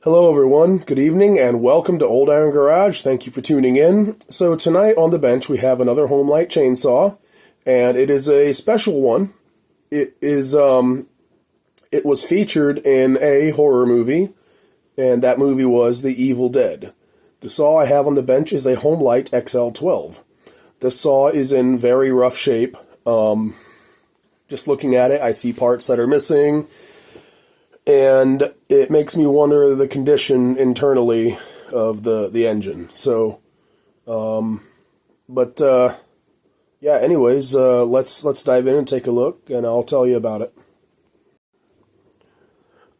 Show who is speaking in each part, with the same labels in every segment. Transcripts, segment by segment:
Speaker 1: Hello everyone, good evening, and welcome to Old Iron Garage. Thank you for tuning in. So tonight on the bench we have another Homelite chainsaw, and it is a special one. It was featured in a horror movie, and that movie was The Evil Dead. The saw I have on the bench is a Homelite XL12. The saw is in very rough shape. Just looking at it, I see parts that are missing. And it makes me wonder the condition internally of the engine. So, yeah. Anyways, let's dive in and take a look, and I'll tell you about it.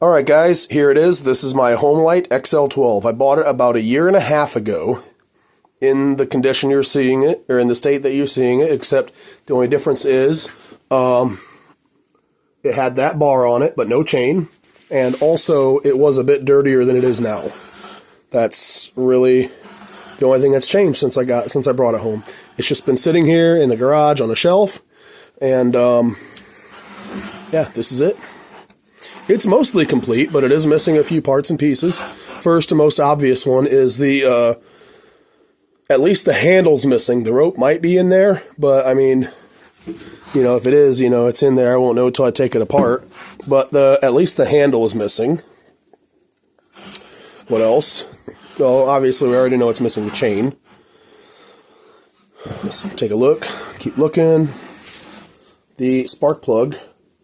Speaker 1: All right, guys, here it is. This is my Homelite XL12. I bought it about a year and a half ago. In the condition you're seeing it, or in the state that you're seeing it, except the only difference is, it had that bar on it, but no chain. And also, it was a bit dirtier than it is now. That's really the only thing that's changed since I brought it home. It's just been sitting here in the garage on a shelf, and yeah, this is it. It's mostly complete, but it is missing a few parts and pieces. First and most obvious one is the at least the handle's missing. The rope might be in there, but I mean, you know, if it is, you know, it's in there. I won't know until I take it apart. But at least the handle is missing. What else? Well, obviously we already know it's missing the chain. Let's take a look. Keep looking. The spark plug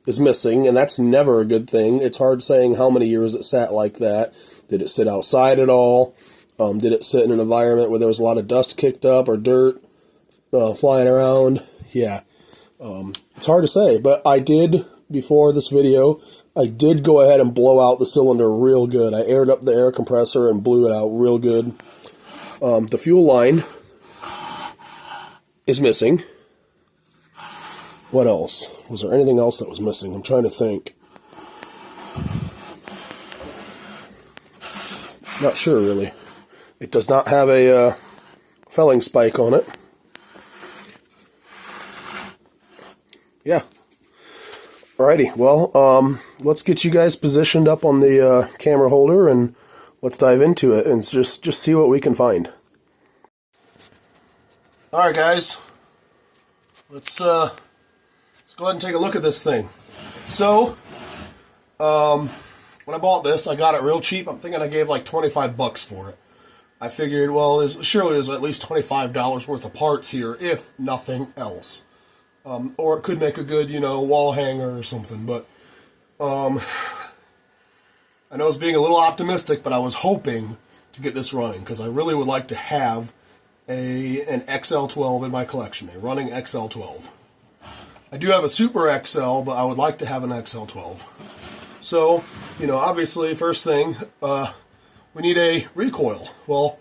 Speaker 1: is missing, and that's never a good thing. It's hard saying how many years it sat like that. Did it sit outside at all? Did it sit in an environment where there was a lot of dust kicked up or dirt flying around? Yeah. It's hard to say, but I did, before this video, I did go ahead and blow out the cylinder real good. I aired up the air compressor and blew it out real good. The fuel line is missing. What else? Was there anything else that was missing? I'm trying to think. Not sure, really. It does not have a felling spike on it. Yeah. Alrighty, well, let's get you guys positioned up on the camera holder, and let's dive into it and just see what we can find. Alright, guys. Let's go ahead and take a look at this thing. So, when I bought this, I got it real cheap. I'm thinking I gave like 25 bucks for it. I figured, well, surely there's at least $25 worth of parts here, if nothing else. Or it could make a good, you know, wall hanger or something. But I know I was being a little optimistic, but I was hoping to get this running, because I really would like to have an XL12 in my collection, a running XL12. I do have a Super XL, but I would like to have an XL12. So, you know, obviously, first thing, we need a recoil. Well,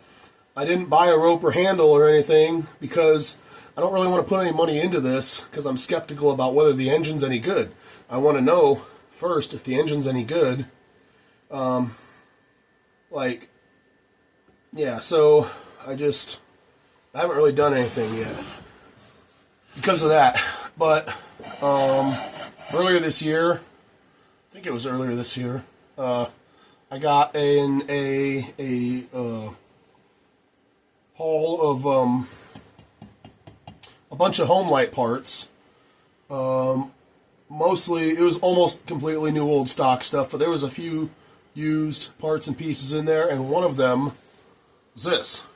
Speaker 1: I didn't buy a rope or handle or anything because I don't really want to put any money into this, because I'm skeptical about whether the engine's any good. I want to know first if the engine's any good. Yeah, so I haven't really done anything yet because of that. But earlier this year, I think it was earlier this year, I got a haul of a bunch of Homelite parts. Mostly, it was almost completely new old stock stuff, but there was a few used parts and pieces in there, and one of them was this.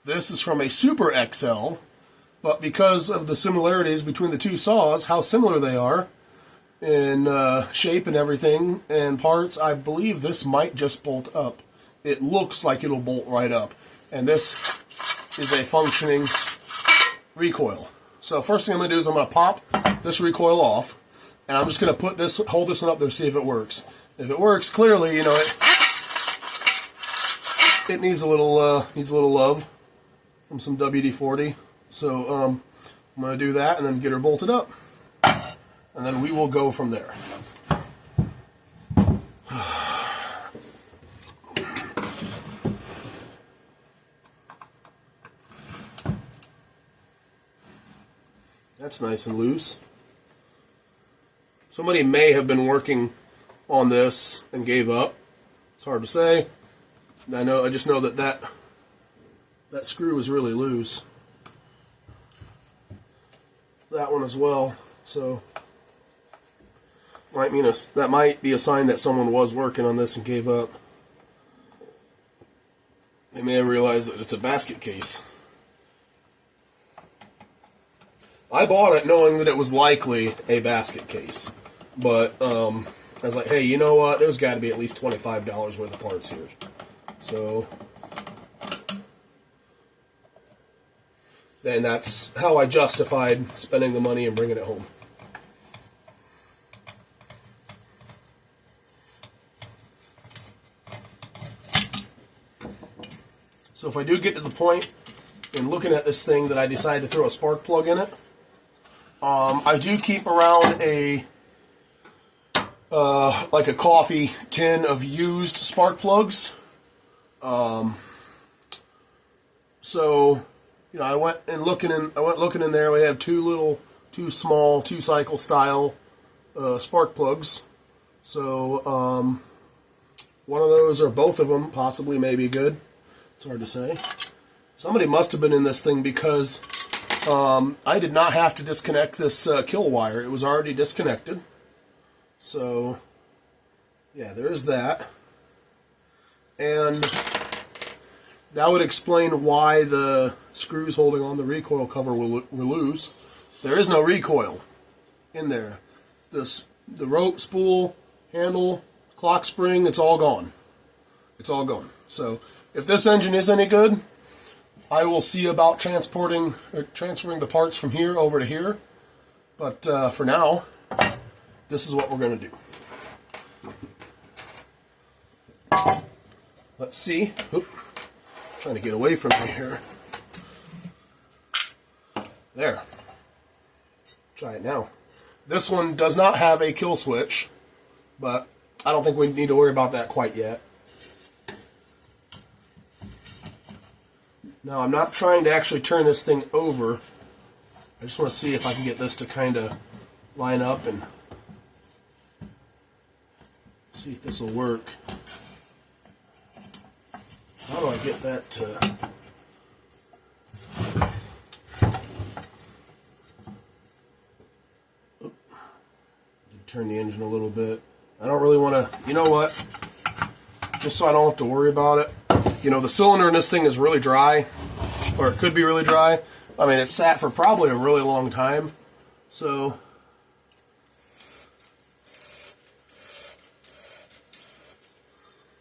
Speaker 1: This is from a Super XL, but because of the similarities between the two saws, how similar they are in shape and everything, and parts, I believe this might just bolt up. It looks like it'll bolt right up, and this is a functioning recoil. So first thing I'm going to do is I'm going to pop this recoil off, and I'm just going to hold this one up there, see if it works. If it works, clearly, you know, it needs a little love from some WD-40. So I'm going to do that and then get her bolted up, and then we will go from there. That's nice and loose. Somebody may have been working on this and gave up. It's hard to say. I just know that screw is really loose. That one as well. So that might be a sign that someone was working on this and gave up. They may have realized that it's a basket case. I bought it knowing that it was likely a basket case, but I was like, hey, you know what? There's got to be at least $25 worth of parts here. So then that's how I justified spending the money and bringing it home. So if I do get to the point in looking at this thing that I decide to throw a spark plug in it, I do keep around like a coffee tin of used spark plugs. So, I went looking in there. We have two small 2-cycle style spark plugs. So, one of those or both of them possibly may be good. It's hard to say. Somebody must have been in this thing because I did not have to disconnect this kill wire. It was already disconnected. So, yeah, there is that. And that would explain why the screws holding on the recoil cover will loose. There is no recoil in there. The rope, spool, handle, clock spring, it's all gone. It's all gone. So, if this engine is any good, I will see about transferring the parts from here over to here. But for now, this is what we're going to do. Let's see. Oop. Trying to get away from me here. There. Try it now. This one does not have a kill switch, but I don't think we need to worry about that quite yet. Now, I'm not trying to actually turn this thing over. I just want to see if I can get this to kind of line up and see if this will work. How do I get that to... Oop. Turn the engine a little bit. I don't really want to... You know what? Just so I don't have to worry about it. The cylinder in this thing is really dry, or it could be really dry. I mean, it sat for probably a really long time, so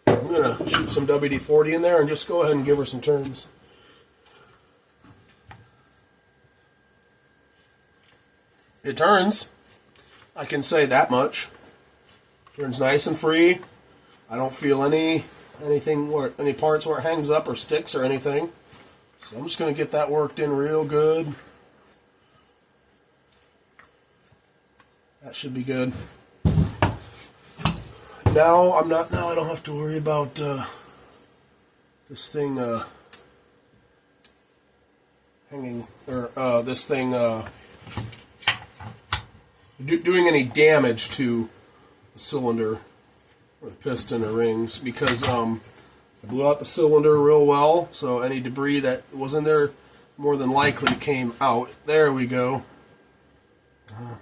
Speaker 1: I'm going to shoot some WD-40 in there and just go ahead and give her some turns. It turns, I can say that much. Turns nice and free. I don't feel any parts where it hangs up or sticks or anything. So I'm just going to get that worked in real good. That should be good. Now I don't have to worry about this thing hanging, or this thing doing any damage to the cylinder or the piston or rings, because I blew out the cylinder real well, so any debris that was in there more than likely came out. There we go.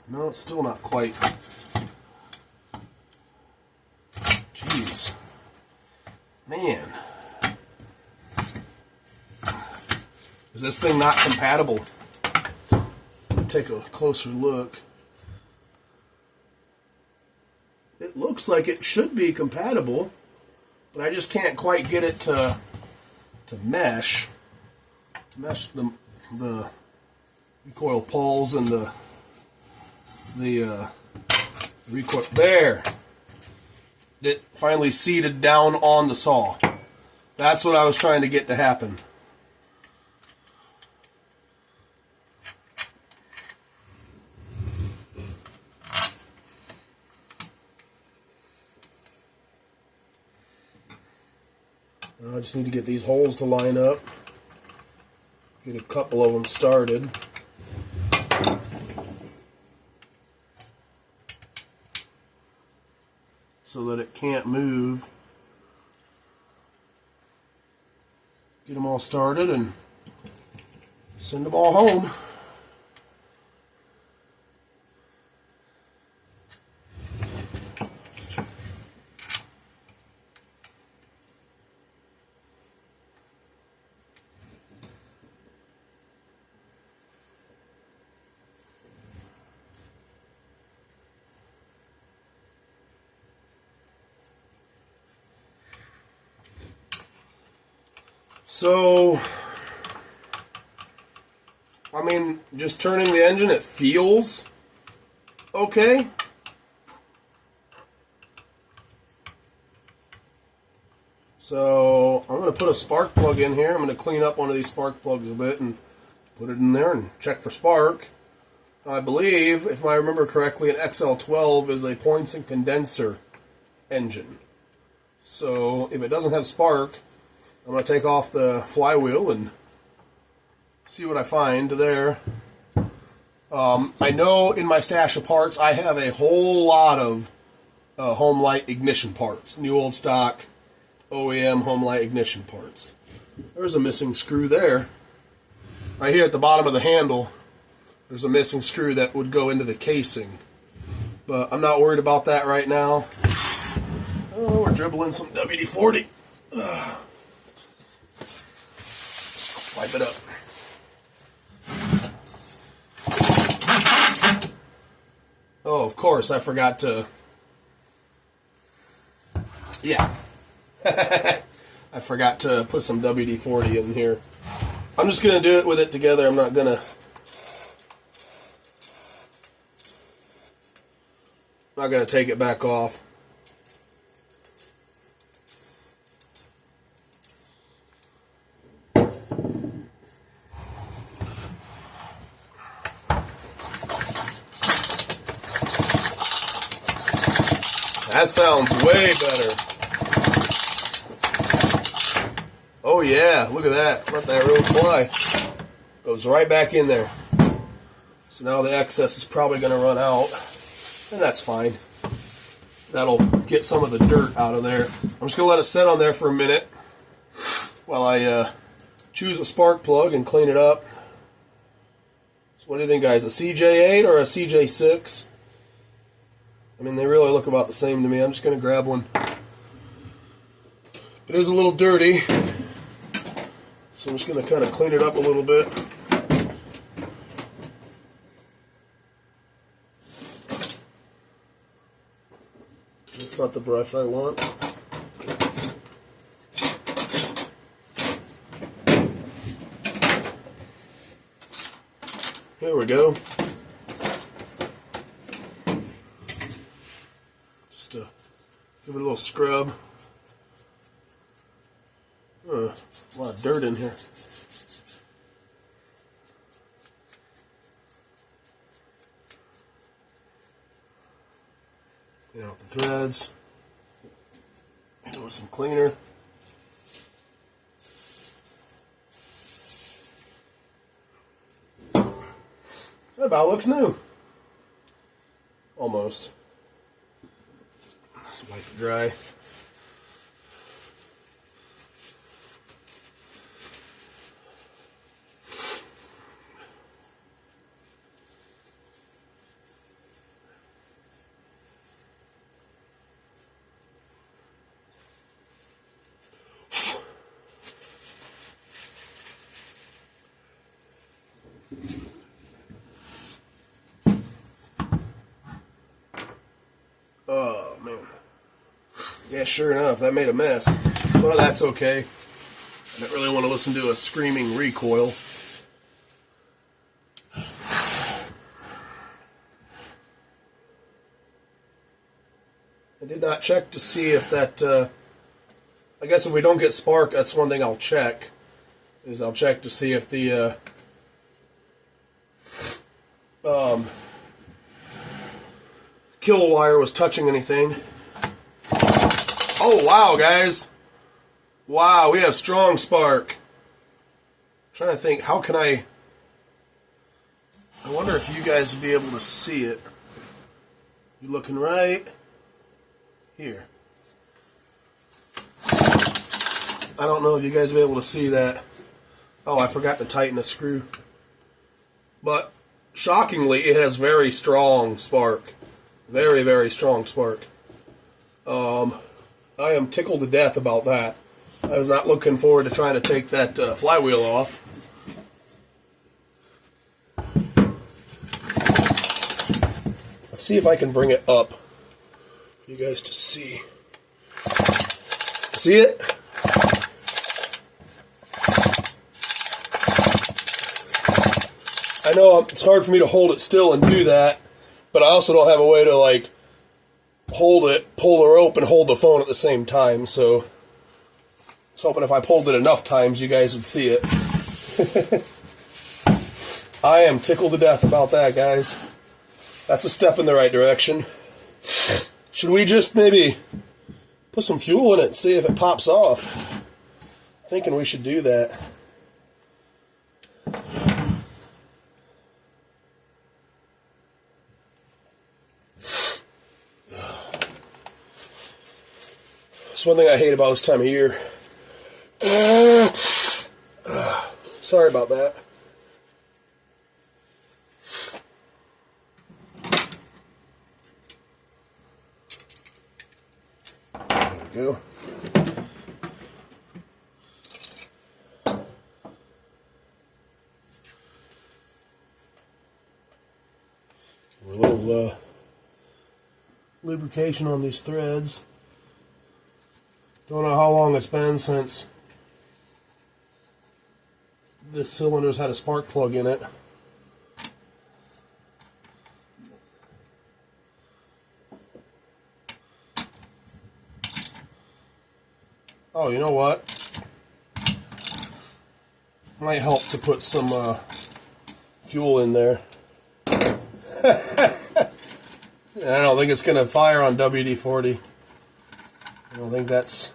Speaker 1: No, it's still not quite. Jeez. Man. Is this thing not compatible? Let me take a closer look. It looks like it should be compatible, but I just can't quite get it to mesh. To mesh the recoil pulls and the recoil. There! It finally seated down on the saw. That's what I was trying to get to happen. I just need to get these holes to line up. Get a couple of them started. So that it can't move. get them all started and send them all home. So, I mean, just turning the engine, it feels okay. So, I'm going to put a spark plug in here. I'm going to clean up one of these spark plugs a bit and put it in there and check for spark. I believe, if I remember correctly, an XL12 is a points and condenser engine. So, if it doesn't have spark, I'm going to take off the flywheel and see what I find there. I know in my stash of parts I have a whole lot of Homelite ignition parts. New old stock OEM Homelite ignition parts. There's a missing screw there. Right here at the bottom of the handle, there's a missing screw that would go into the casing. But I'm not worried about that right now. Oh, we're dribbling some WD-40. Wipe it up. Oh, of course, I forgot to... Yeah. I forgot to put some WD-40 in here. I'm just going to do it with it together. I'm not going to take it back off. That sounds way better. Oh yeah, look at that. Let that road fly. Goes right back in there. So now the excess is probably going to run out. And that's fine. That'll get some of the dirt out of there. I'm just going to let it sit on there for a minute while I choose a spark plug and clean it up. So what do you think, guys? A CJ8 or a CJ6? I mean, they really look about the same to me. I'm just going to grab one. It is a little dirty, so I'm just going to kind of clean it up a little bit. That's not the brush I want. There we go. Just give it a little scrub. A lot of dirt in here. Get out the threads. Hit it with some cleaner. That about looks new. Almost. Just wipe it dry. Oh, man. Yeah, sure enough, that made a mess. Well, that's okay. I don't really want to listen to a screaming recoil. I did not check to see if that... I guess if we don't get spark, that's one thing I'll check. Is I'll check to see if the... kill wire was touching anything. Oh wow, guys! Wow, we have strong spark. I'm trying to think, how can I wonder if you guys would be able to see it. You looking right here. I don't know if you guys will be able to see that. Oh, I forgot to tighten a screw. But shockingly, it has very strong spark. Very, very strong spark. I am tickled to death about that. I was not looking forward to trying to take that flywheel off. Let's see if I can bring it up for you guys to see. See it? I know it's hard for me to hold it still and do that, but I also don't have a way to like hold it, pull the rope, and hold the phone at the same time. So I was hoping if I pulled it enough times, you guys would see it. I am tickled to death about that, guys. That's a step in the right direction. Should we just maybe put some fuel in it and see if it pops off? I'm thinking we should do that. That's one thing I hate about this time of year. Sorry about that. There we go. A little lubrication on these threads. Don't know how long it's been since this cylinder's had a spark plug in it. Oh, you know what? Might help to put some fuel in there. I don't think it's going to fire on WD-40. I don't think that's...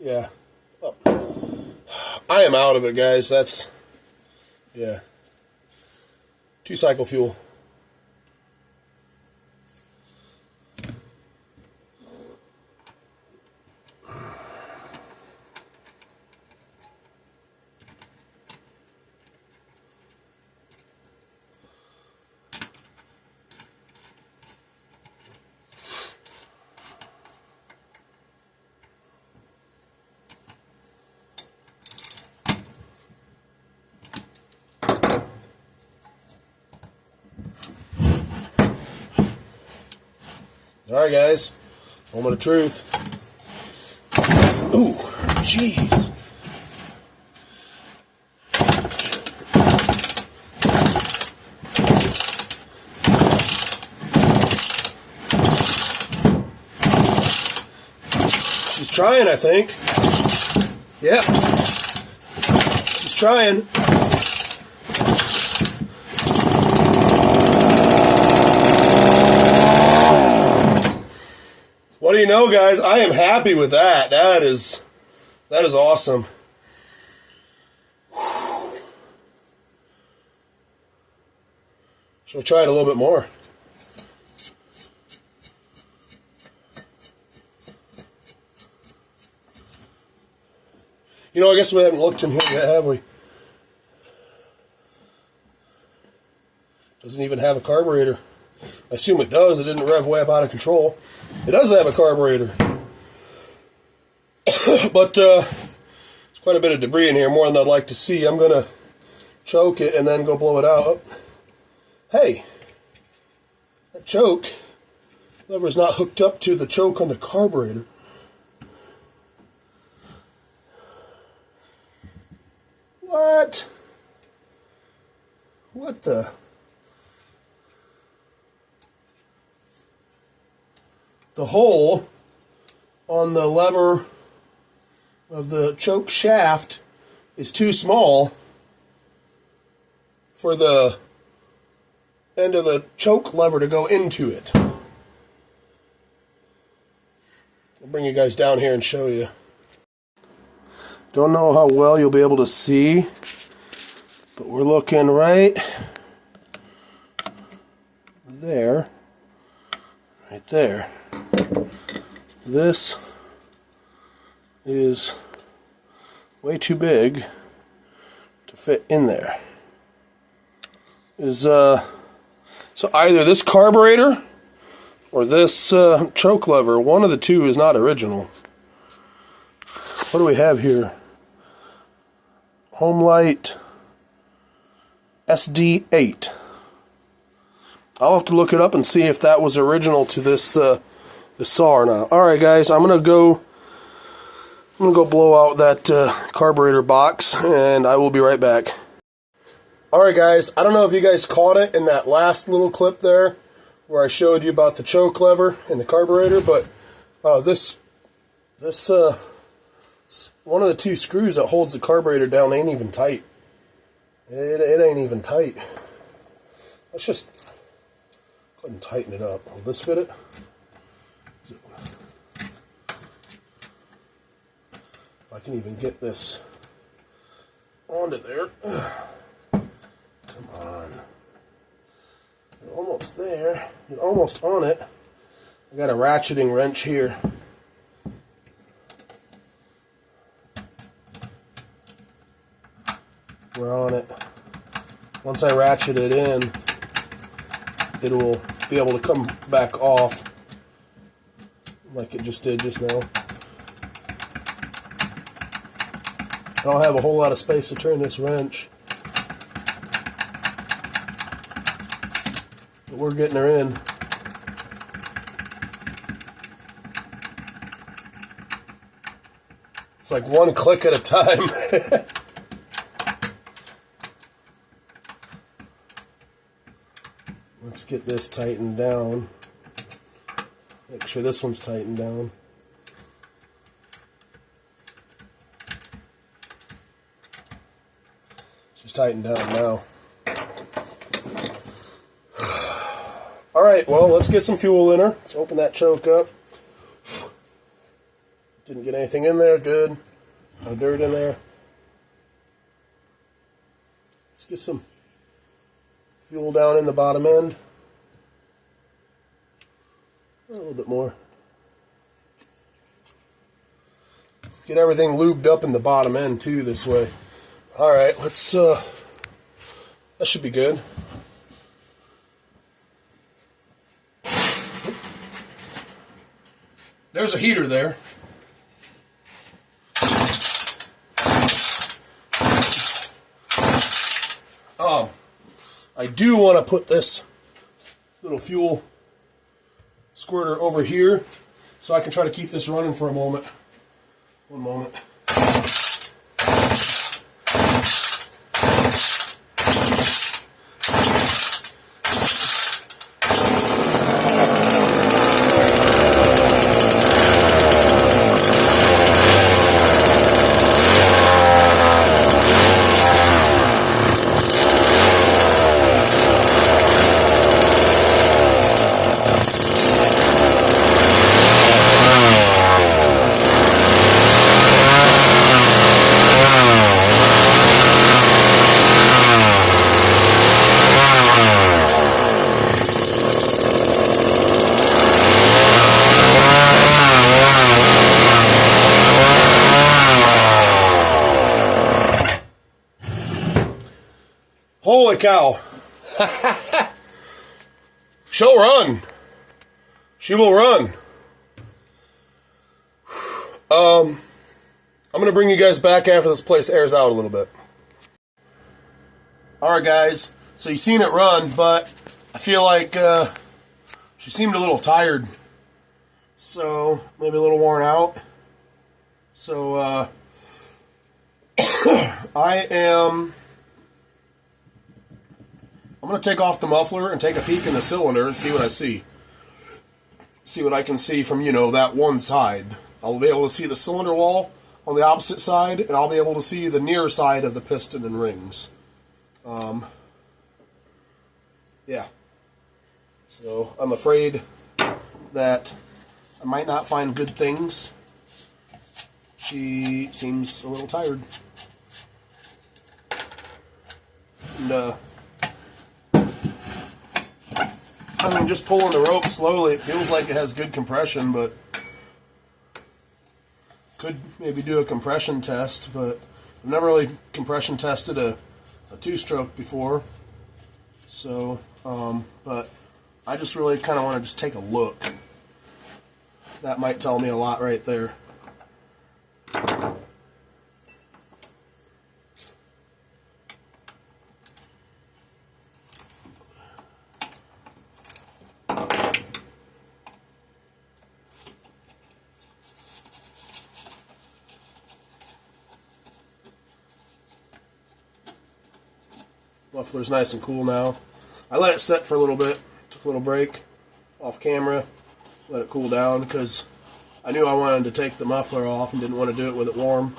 Speaker 1: yeah. Oh. I am out of it, guys. That's... yeah. 2-cycle fuel. Alright, guys. Moment of truth. Ooh, jeez. She's trying, I think. Yep. She's trying. What do you know, guys? I am happy with that. That is awesome. Shall we try it a little bit more? You know, I guess we haven't looked in here yet, have we? Doesn't even have a carburetor. I assume it does. It didn't rev way up out of control. It does have a carburetor. But there's quite a bit of debris in here, more than I'd like to see. I'm going to choke it and then go blow it out. Oh. Hey, that choke lever is not hooked up to the choke on the carburetor. What? What the? The hole on the lever of the choke shaft is too small for the end of the choke lever to go into it. I'll bring you guys down here and show you. Don't know how well you'll be able to see, but we're looking right there. Right there. This is way too big to fit in there. So either this carburetor or this choke lever, one of the two is not original. What do we have here? Homelite XL12. I'll have to look it up and see if that was original to this saw or not. All right, guys, I'm gonna go blow out that carburetor box, and I will be right back. All right, guys, I don't know if you guys caught it in that last little clip there where I showed you about the choke lever and the carburetor, but this one of the two screws that holds the carburetor down ain't even tight. It ain't even tight. Let's just go ahead and tighten it up. Will this fit it? If I can even get this onto there. Come on. You're almost there. You're almost on it. I got a ratcheting wrench here. We're on it. Once I ratchet it in, it will be able to come back off like it just did just now. I don't have a whole lot of space to turn this wrench, but we're getting her in. It's like one click at a time. Let's get this tightened down. Make sure this one's tightened down. She's tightened down now. Alright, well, let's get some fuel in her. Let's open that choke up. Didn't get anything in there, good. No dirt in there. Let's get some fuel down in the bottom end. A little bit more. Get everything lubed up in the bottom end too this way. Alright, let's that should be good. There's a heater there. I do want to put this little fuel squirter over here so I can try to keep this running for a moment. One moment. Holy cow. She'll run. She will run. I'm going to bring you guys back after this place airs out a little bit. Alright guys, so you've seen it run, but I feel like she seemed a little tired. So, maybe a little worn out. So, I'm going to take off the muffler and take a peek in the cylinder and see what I see. See what I can see from, you know, that one side. I'll be able to see the cylinder wall on the opposite side, and I'll be able to see the near side of the piston and rings. Yeah. So, I'm afraid that I might not find good things. She seems a little tired. And, I mean, just pulling the rope slowly, it feels like it has good compression, but Could maybe do a compression test, but I've never really compression tested a two-stroke before. So, but I just really kind of want to just take a look. That might tell me a lot right there. Muffler's nice and cool now. I let it set for a little bit, took a little break off camera, let it cool down because I knew I wanted to take the muffler off and didn't want to do it with it warm.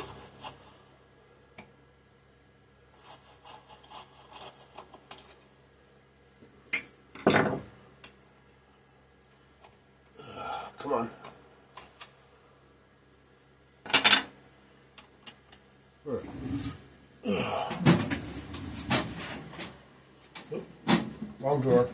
Speaker 1: Come on. Wrong drawer.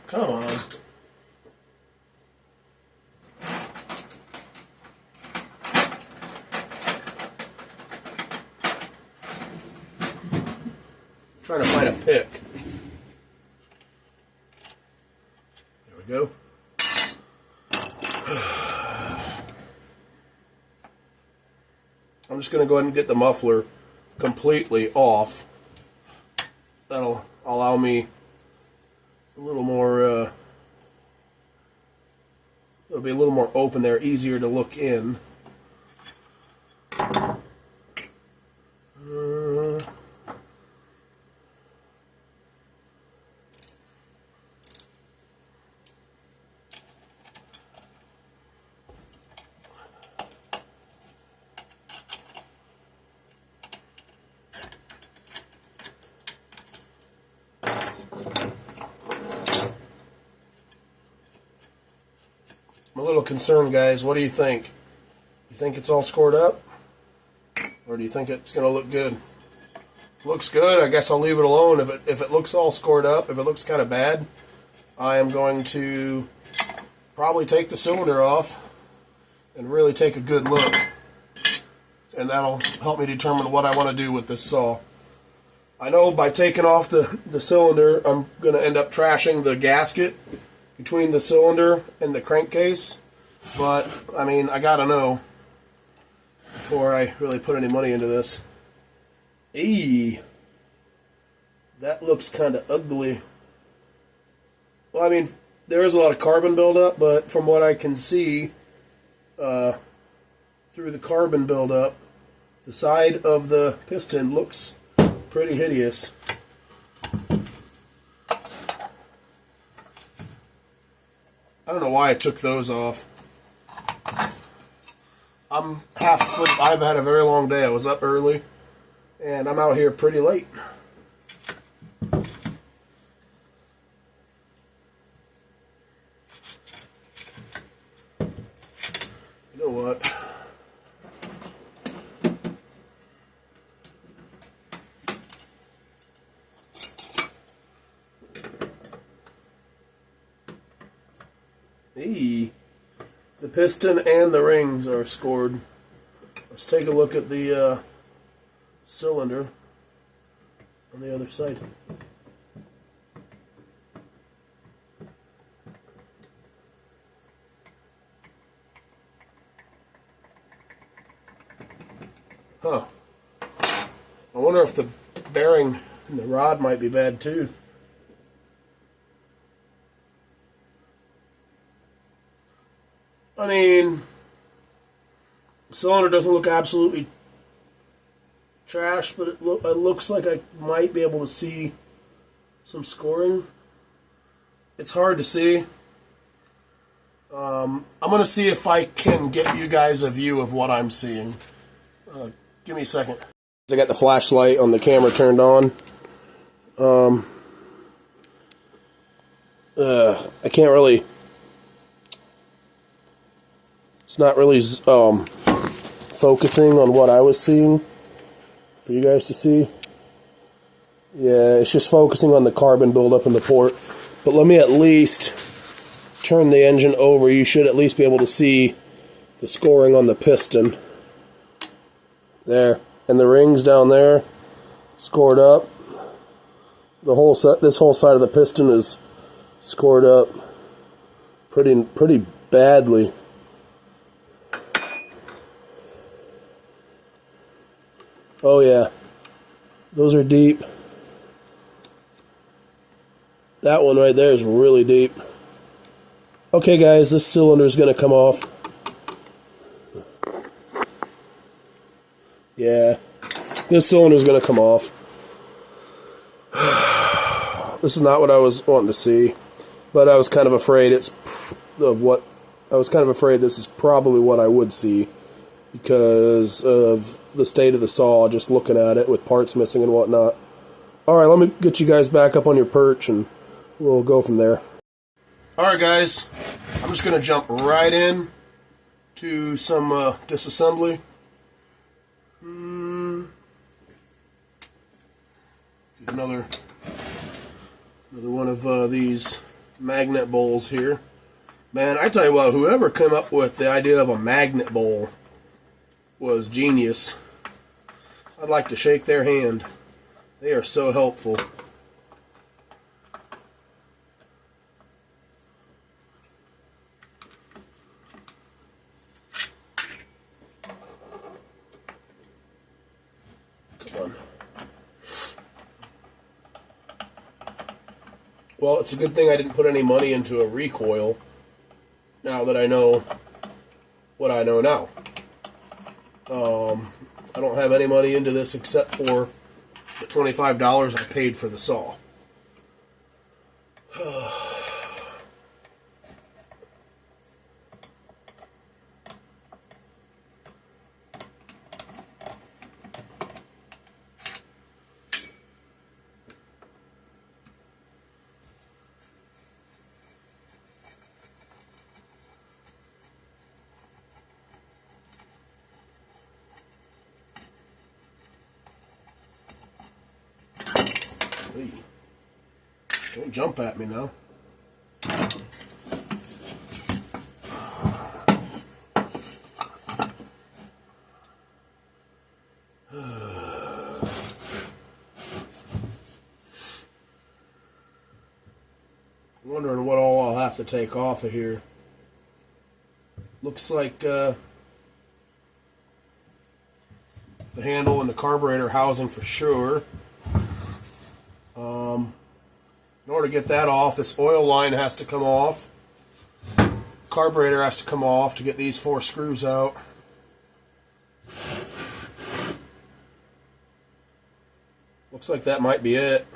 Speaker 1: Come on. Trying to find a pick. There we go. I'm just going to go ahead and get the muffler completely off. That'll allow me a little more, it'll be a little more open there, easier to look in. I'm a little concerned, guys. What do you think? You think it's all scored up? Or do you think it's going to look good? Looks good. I guess I'll leave it alone. If it looks all scored up, if it looks kind of bad, I am going to probably take the cylinder off and really take a good look. And that'll help me determine what I want to do with this saw. I know by taking off the cylinder, I'm going to end up trashing the gasket between the cylinder and the crankcase, but I mean, I gotta know before I really put any money into this. Eee, that looks kind of ugly. Well, I mean, there is a lot of carbon buildup, but from what I can see through the carbon buildup, the side of the piston looks pretty hideous. I don't know why I took those off. I'm half asleep. I've had a very long day. I was up early, and I'm out here pretty late. You know what? The piston and the rings are scored. Let's take a look at the cylinder on the other side. Huh. I wonder if the bearing in the rod might be bad too. I mean, the cylinder doesn't look absolutely trash, but it looks like I might be able to see some scoring. It's hard to see. I'm going to see if I can get you guys a view of what I'm seeing. Give me a second. I got the flashlight on the camera turned on. I can't really... It's not really focusing on what I was seeing. for you guys to see. Yeah, it's just focusing on the carbon buildup in the port. But let me at least turn the engine over. You should at least be able to see the scoring on the piston. There. And the rings down there, scored up. The whole set, this whole side of the piston is scored up pretty badly. Oh yeah, those are deep. That one right there is really deep. Okay guys, this cylinder is going to come off. Yeah, this cylinder is going to come off. This is not what I was wanting to see, but I was kind of afraid this is probably what I would see because of the state of the saw, just looking at it with parts missing and whatnot. Alright, let me get you guys back up on your perch and we'll go from there. Alright guys, I'm just going to jump right in to some disassembly. Get another one of these magnet bowls here. Man, I tell you what, whoever came up with the idea of a magnet bowl was genius. I'd like to shake their hand. They are so helpful. Come on. Well, it's a good thing I didn't put any money into a recoil now that I know what I know now. I don't have any money into this except for the $25 I paid for the saw. Don't jump at me now. Wondering what all I'll have to take off of here. Looks like the handle and the carburetor housing for sure. In order to get that off, this oil line has to come off. Carburetor has to come off to get these 4 screws out. Looks like that might be it.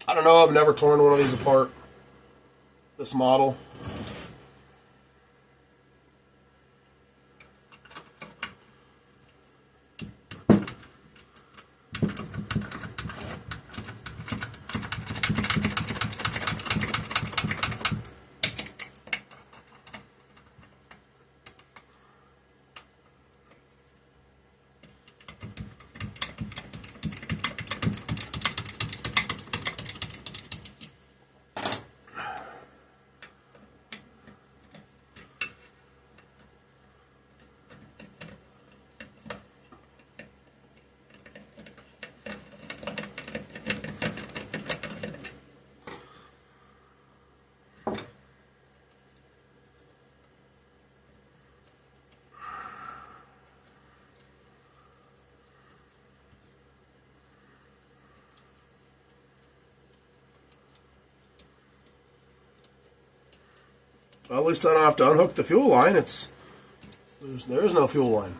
Speaker 1: I don't know, I've never torn one of these apart. This model. Well, at least I don't have to unhook the fuel line. There is no fuel line.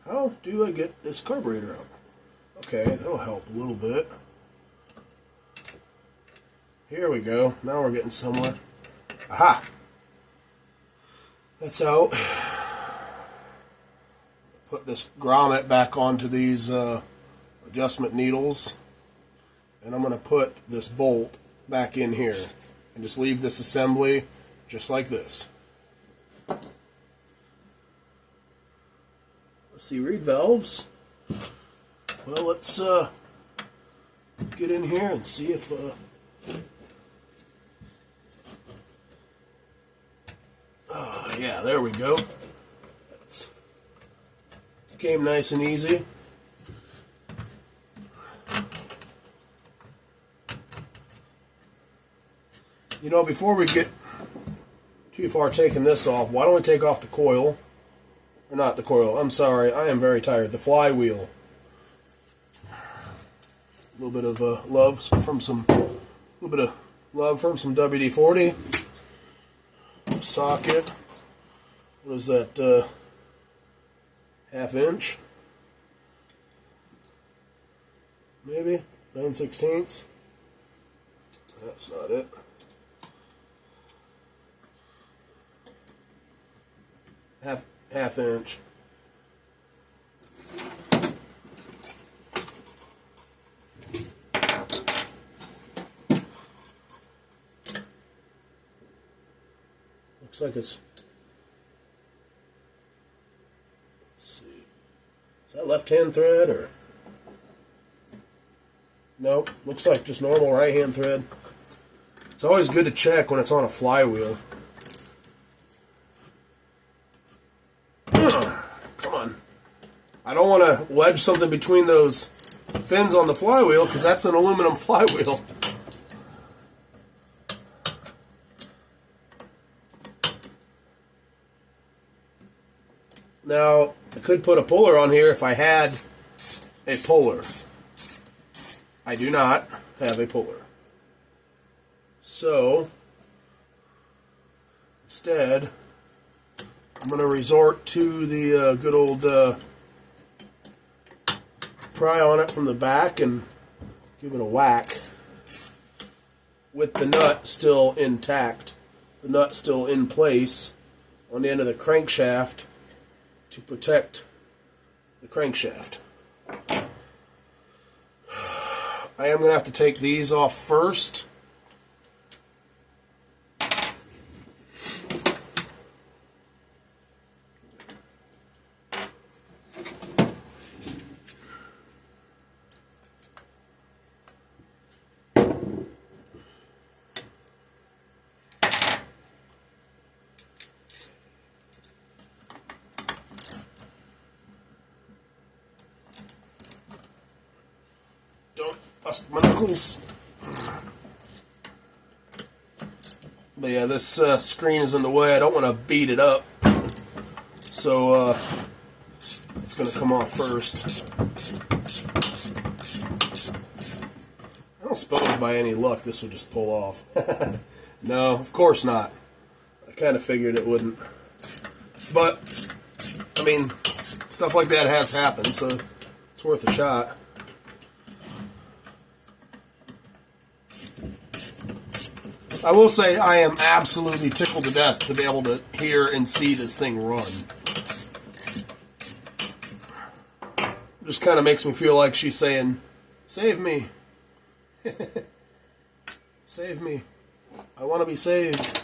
Speaker 1: How do I get this carburetor out? Okay, that'll help a little bit. Here we go. Now we're getting somewhere. Aha! That's out. Put this grommet back onto these adjustment needles. And I'm going to put this bolt back in here. And just leave this assembly just like this. Let's see, reed valves. Well, let's get in here and see if... yeah, there we go. That's came nice and easy. You know, before we get too far taking this off, why don't we take off the coil? Or not the coil, I'm sorry, I am very tired. The flywheel. A little bit of love from some WD-40. Socket. What is that? 1/2 inch? Maybe 9/16. That's not it. Half inch. Looks like it's... Let's see. Is that left-hand thread or... Nope. Looks like just normal right-hand thread. It's always good to check when it's on a flywheel. Come on. I don't want to wedge something between those fins on the flywheel because that's an aluminum flywheel. Now, I could put a puller on here if I had a puller. I do not have a puller. So, instead, I'm going to resort to the good old pry on it from the back and give it a whack with the nut still intact, the nut still in place on the end of the crankshaft to protect the crankshaft. I am going to have to take these off first. Don't bust my knuckles. But yeah, this screen is in the way. I don't want to beat it up. So it's going to come off first. I don't suppose by any luck this will just pull off. No, of course not. I kind of figured it wouldn't. But, I mean, stuff like that has happened, so it's worth a shot. I will say I am absolutely tickled to death to be able to hear and see this thing run. It just kind of makes me feel like she's saying, "Save me. Save me. I want to be saved."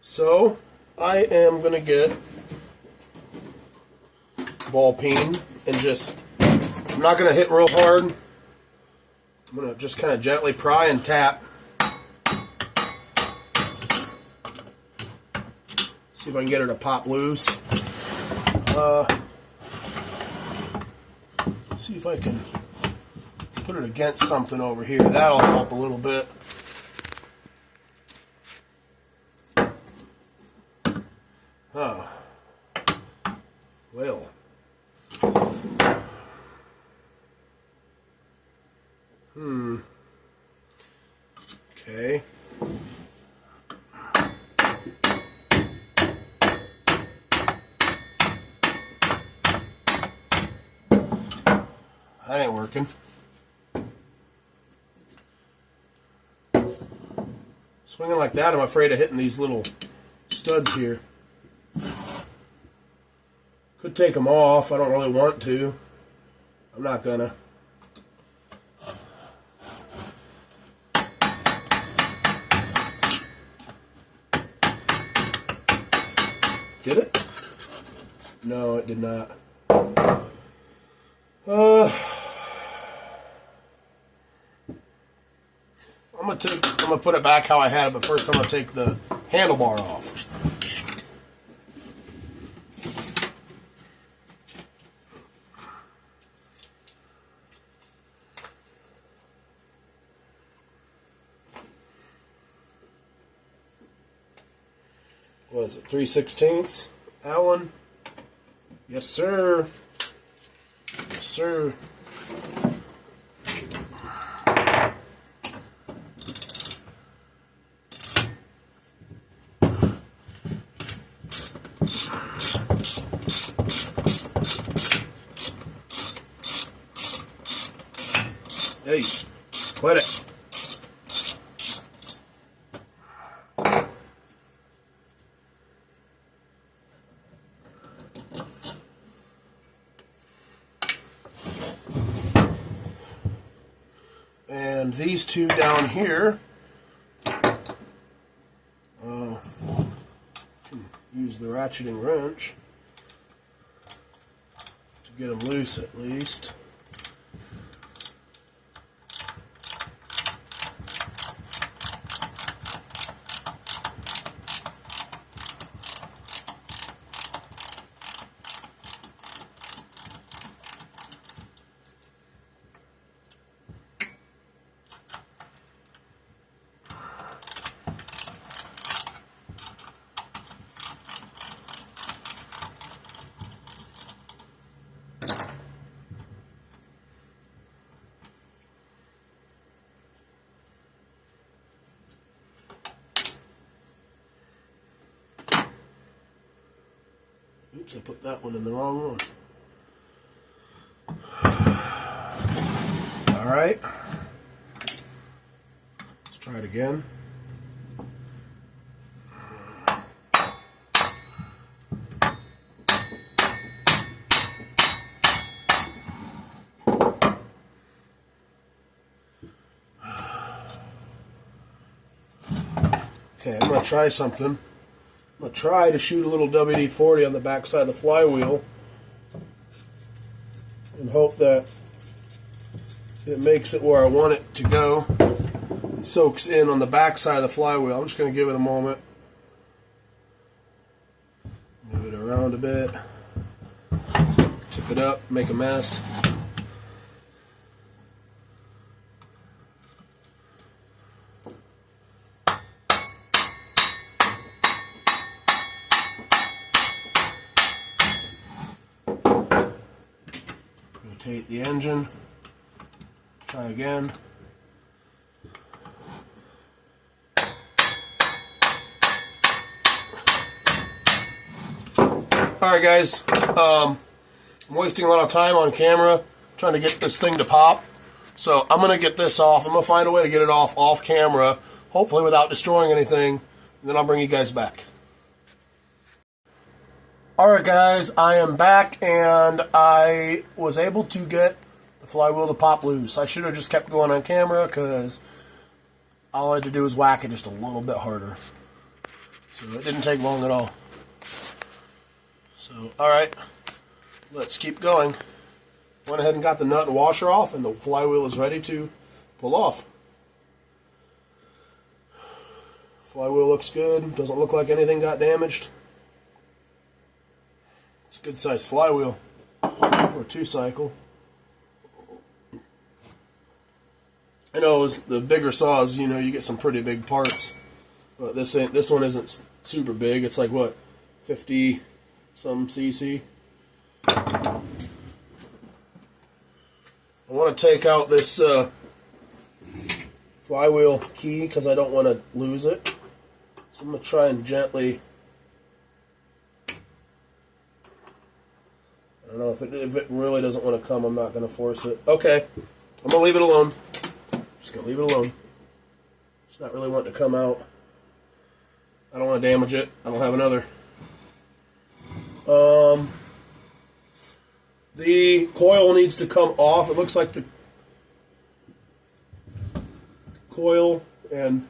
Speaker 1: So, I am going to get ball peen and just, I'm not going to hit real hard. I'm going to just kind of gently pry and tap. See if I can get her to pop loose. See if I can put it against something over here. That'll help a little bit. Huh. Well. Okay. That ain't working. Swinging like that, I'm afraid of hitting these little studs here. Could take them off. I don't really want to. I'm not gonna. Did it? No, it did not. I'm gonna put it back how I had it, but first I'm gonna take the handlebar off. What is it? 3/16 Allen. Yes, sir. Yes, sir. Hey, quit it. And these two down here, use the ratcheting wrench to get them loose at least. Oops, I put that one in the wrong one. All right. Let's try it again. Okay, I'm going to try something. I'm going to try to shoot a little WD-40 on the back side of the flywheel and hope that it makes it where I want it to go. It soaks in on the back side of the flywheel. I'm just going to give it a moment. Move it around a bit. Tip it up, make a mess. Rotate the engine. Try again. Alright guys, I'm wasting a lot of time on camera trying to get this thing to pop. So I'm going to get this off. I'm going to find a way to get it off camera, hopefully without destroying anything, and then I'll bring you guys back. Alright guys, I am back and I was able to get the flywheel to pop loose. I should have just kept going on camera because all I had to do was whack it just a little bit harder. So it didn't take long at all. So, alright, let's keep going. Went ahead and got the nut and washer off and the flywheel is ready to pull off. Flywheel looks good, doesn't look like anything got damaged. It's a good sized flywheel for a 2-cycle. I know the bigger saws, you know, you get some pretty big parts, but this one isn't super big. It's like what, 50 some cc. I want to take out this flywheel key because I don't want to lose it. So I'm going to try and gently. don't know if it really doesn't want to come, I'm not going to force it. Okay, I'm going to leave it alone. Just going to leave it alone. It's not really wanting to come out. I don't want to damage it. I don't have another. The coil needs to come off. It looks like the coil and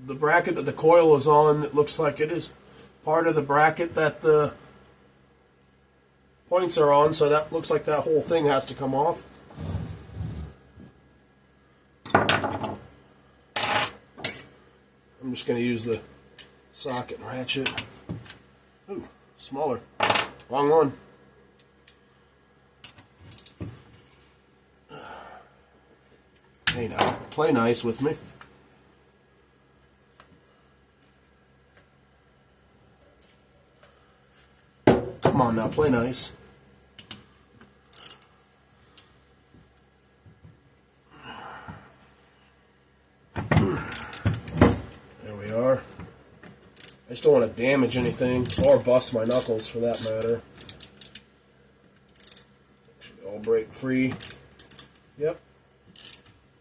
Speaker 1: the bracket that the coil is on, it looks like it is part of the bracket that the points are on, so that looks like that whole thing has to come off. I'm just going to use the socket and ratchet. Ooh, smaller. Wrong one. Hey now, play nice with me. Come on now, play nice. There we are. I just don't want to damage anything or bust my knuckles for that matter. Should all break free. Yep.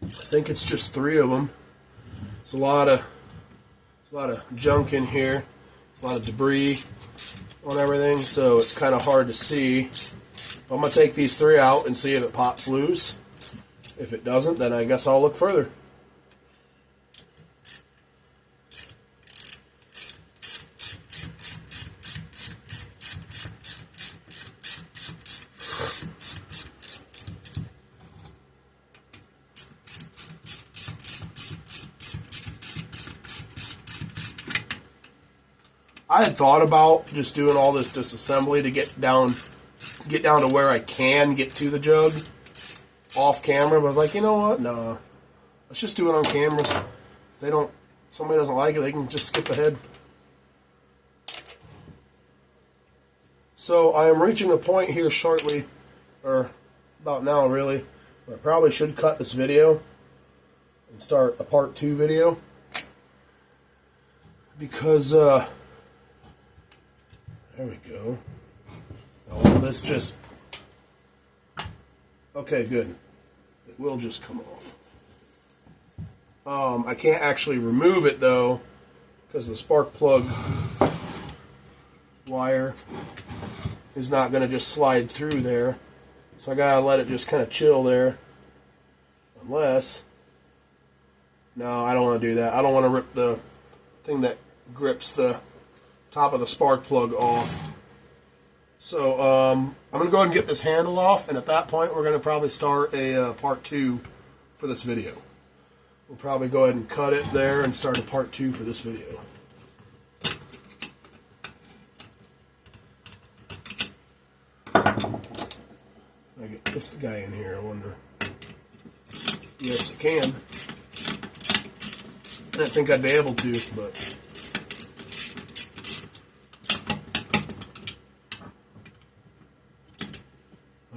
Speaker 1: I think it's just 3 of them. There's a lot of junk in here. There's a lot of debris on everything, so it's kind of hard to see. I'm going to take these 3 out and see if it pops loose. If it doesn't, then I guess I'll look further. I had thought about just doing all this disassembly to get down to where I can get to the jug off camera, but I was like, you know what? No. Let's just do it on camera. If somebody doesn't like it, they can just skip ahead. So I am reaching a point here shortly, or about now really, where I probably should cut this video and start a part 2 video. Because, there we go. Now, will this just... Okay, good. It will just come off. I can't actually remove it, though, because the spark plug wire is not going to just slide through there. So I got to let it just kind of chill there. Unless... No, I don't want to do that. I don't want to rip the thing that grips the top of the spark plug off. So I'm going to go ahead and get this handle off, and at that point we're going to probably start a part 2 for this video. We'll probably go ahead and cut it there and start a part 2 for this video. I get this guy in here, I wonder. Yes, I can. I didn't think I'd be able to, but...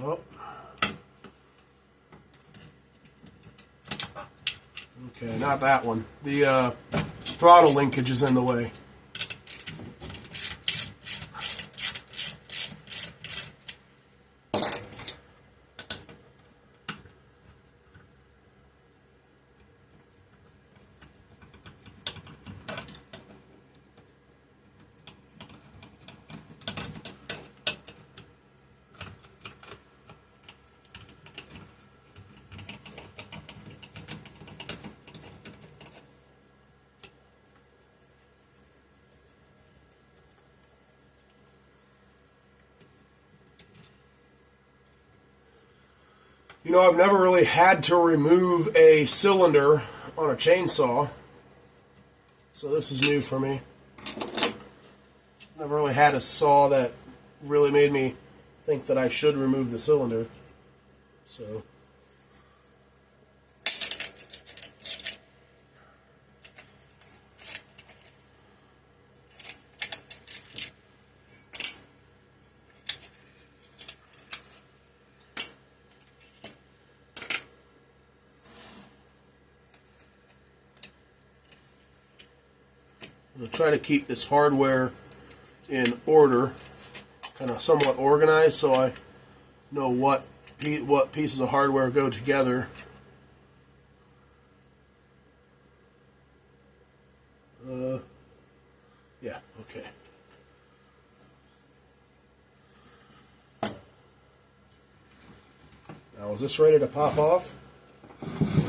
Speaker 1: Oh. Okay, not that one. The throttle linkage is in the way. You know, I've never really had to remove a cylinder on a chainsaw, so this is new for me. Never really had a saw that really made me think that I should remove the cylinder. So... I'm going to try to keep this hardware in order kind of somewhat organized, so I know what pieces of hardware go together. Yeah, okay. Now, is this ready to pop off?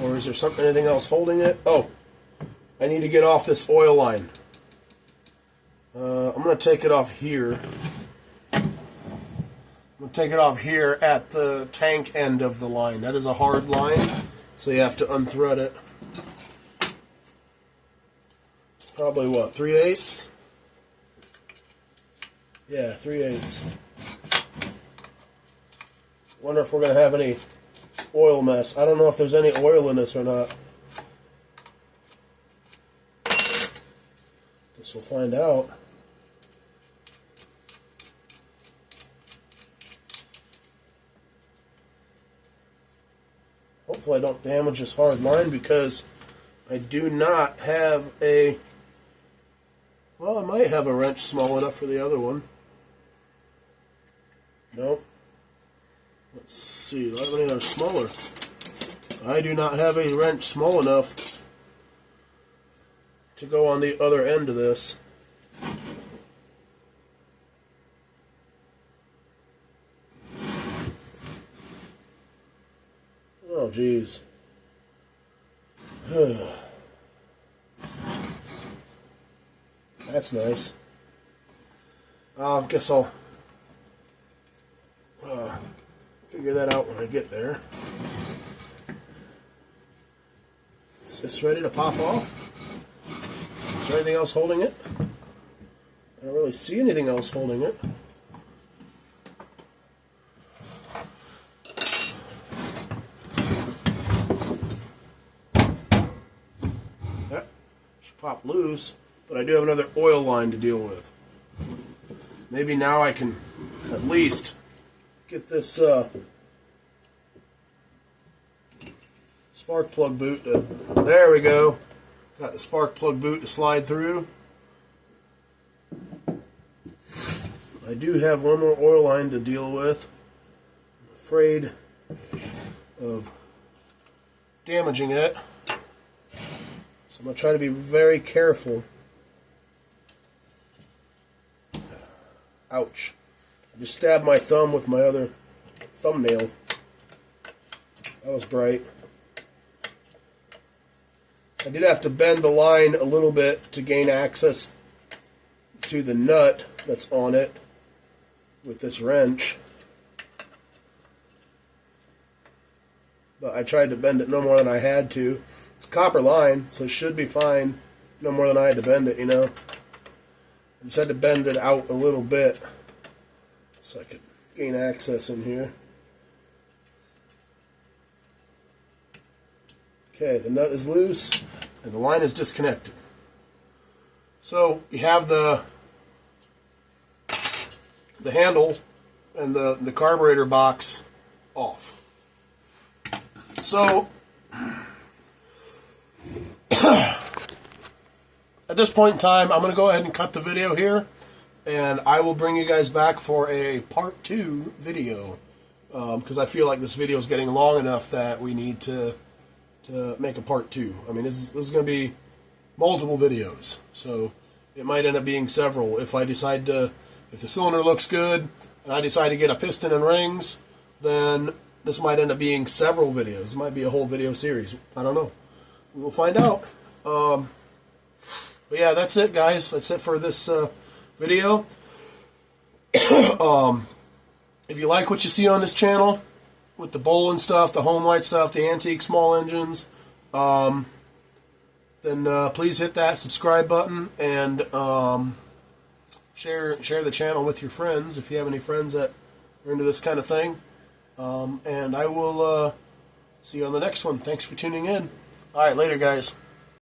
Speaker 1: Or is there anything else holding it? Oh, I need to get off this oil line. I'm going to take it off here. I'm going to take it off here at the tank end of the line. That is a hard line, so you have to unthread it. Probably what, 3/8? Yeah, 3/8. Wonder if we're going to have any oil mess. I don't know if there's any oil in this or not. Guess we'll find out. Hopefully I don't damage this hard line, because I do not have a... Well, I might have a wrench small enough for the other one. Nope. Let's see, do I have any that are smaller? I do not have a wrench small enough to go on the other end of this. Oh, geez. That's nice. I guess I'll figure that out when I get there. Is this ready to pop off? Is there anything else holding it? I don't really see anything else holding it. That should pop loose, but I do have another oil line to deal with. Maybe now I can at least get this spark plug boot to... There we go. Got the spark plug boot to slide through. I do have one more oil line to deal with. I'm afraid of damaging it, so I'm going to try to be very careful. Ouch. I just stabbed my thumb with my other thumbnail. That was bright. I did have to bend the line a little bit to gain access to the nut that's on it with this wrench. But I tried to bend it no more than I had to. It's a copper line, so it should be fine. No more than I had to bend it, you know. I just had to bend it out a little bit so I could gain access in here. Okay, the nut is loose and the line is disconnected. So you have the handle and the carburetor box off. So at this point in time, I'm going to go ahead and cut the video here, and I will bring you guys back for a part 2 video, because I feel like this video is getting long enough that we need to make a part 2. I mean, this is going to be multiple videos, so it might end up being several. If the cylinder looks good and I decide to get a piston and rings, then this might end up being several videos. It might be a whole video series. I don't know. We'll find out. But yeah, that's it, guys. That's it for this video. If you like what you see on this channel, with the Bolin stuff, the Homelite stuff, the antique small engines, then please hit that subscribe button and share the channel with your friends if you have any friends that are into this kind of thing. And I will see you on the next one. Thanks for tuning in. All right, later, guys.